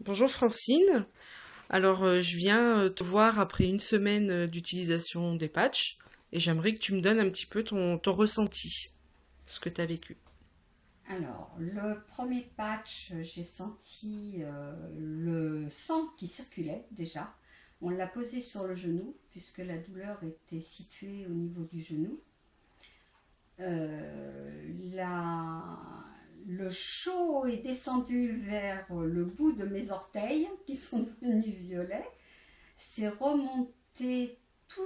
Bonjour Francine. Alors, je viens te voir après une semaine d'utilisation des patchs et j'aimerais que tu me donnes un petit peu ton ressenti, ce que tu as vécu. Alors, le premier patch, j'ai senti le sang qui circulait déjà. On l'a posé sur le genou, puisque la douleur était située au niveau du genou. Le chaud est descendu vers le bout de mes orteils, qui sont devenus violets. C'est remonté tout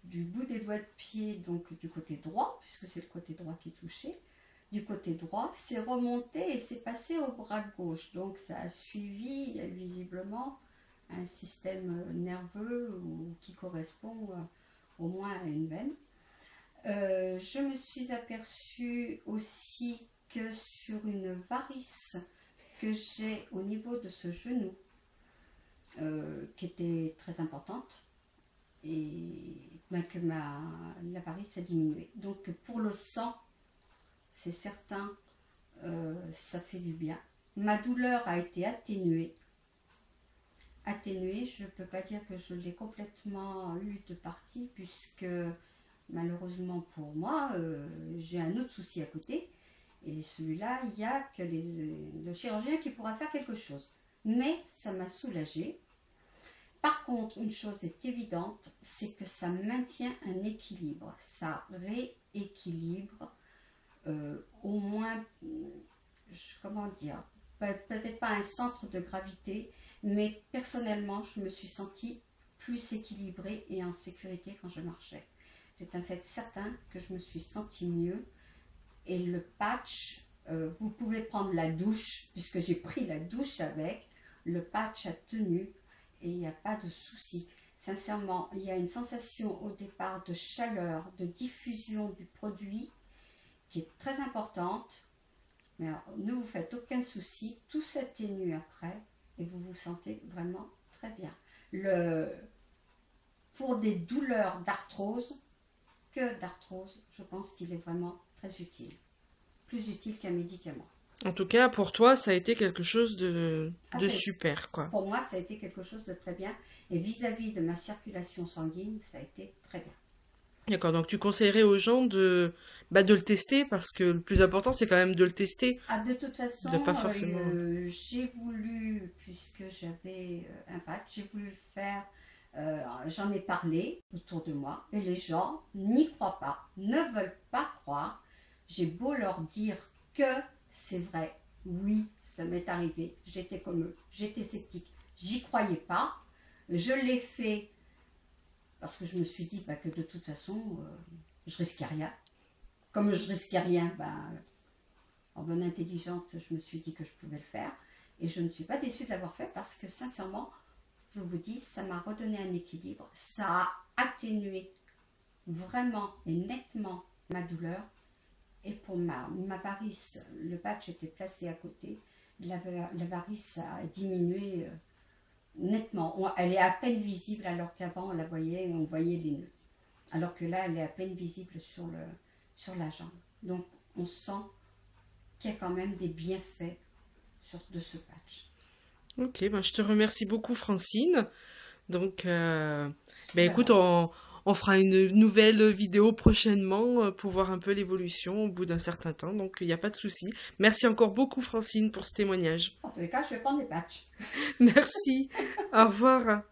du bout des doigts de pied, donc du côté droit, puisque c'est le côté droit qui est touché du côté droit, c'est remonté et c'est passé au bras gauche. Donc ça a suivi visiblement un système nerveux qui correspond au moins à une veine. Je me suis aperçue aussi que sur une varice que j'ai au niveau de ce genou, qui était très importante, et que la varice a diminué. Donc pour le sang, c'est certain, ça fait du bien. Ma douleur a été atténuée. Atténuée, je ne peux pas dire que je l'ai complètement eu de partie, puisque malheureusement pour moi, j'ai un autre souci à côté. Et celui-là, il n'y a que le chirurgien qui pourra faire quelque chose. Mais ça m'a soulagée. Par contre, une chose est évidente, c'est que ça maintient un équilibre. Ça rééquilibre au moins, comment dire, peut-être pas un centre de gravité, mais personnellement, je me suis sentie plus équilibrée et en sécurité quand je marchais. C'est un fait certain que je me suis sentie mieux. Et le patch, vous pouvez prendre la douche, puisque j'ai pris la douche avec. Le patch a tenu et il n'y a pas de souci. Sincèrement, il y a une sensation au départ de chaleur, de diffusion du produit qui est très importante. Mais alors, ne vous faites aucun souci, tout s'atténue après et vous vous sentez vraiment très bien. Pour des douleurs d'arthrose, je pense qu'il est vraiment très utile. Plus utile qu'un médicament. En tout cas, pour toi, ça a été quelque chose Ah, de super, quoi. pour moi, ça a été quelque chose de très bien. Et vis-à-vis de ma circulation sanguine, ça a été très bien. D'accord, donc tu conseillerais aux gens de le tester parce que le plus important, c'est quand même de le tester, Ah, de toute de pas façon, forcément. j'ai voulu, puisque j'avais un patch, j'ai voulu le faire. J'en ai parlé autour de moi et les gens n'y croient pas, ne veulent pas croire. J'ai beau leur dire que c'est vrai, oui, ça m'est arrivé, j'étais comme eux, j'étais sceptique, j'y croyais pas. Je l'ai fait parce que je me suis dit que de toute façon, je risquais rien. Comme je risquais rien, en bonne intelligente, je me suis dit que je pouvais le faire. Et je ne suis pas déçue de l'avoir fait parce que sincèrement, je vous dis, ça m'a redonné un équilibre. Ça a atténué vraiment et nettement ma douleur. Et pour ma varice, le patch était placé à côté. La varice a diminué nettement. Elle est à peine visible alors qu'avant on la voyait et on voyait les nœuds. Alors que là, elle est à peine visible sur la jambe. Donc on sent qu'il y a quand même des bienfaits de ce patch. Ok, ben je te remercie beaucoup, Francine. Donc, ben Ben écoute, voilà. on fera une nouvelle vidéo prochainement pour voir un peu l'évolution au bout d'un certain temps. Donc, il n'y a pas de souci. Merci encore beaucoup, Francine, pour ce témoignage. En tous les cas, je vais prendre des patchs. Merci. Au revoir.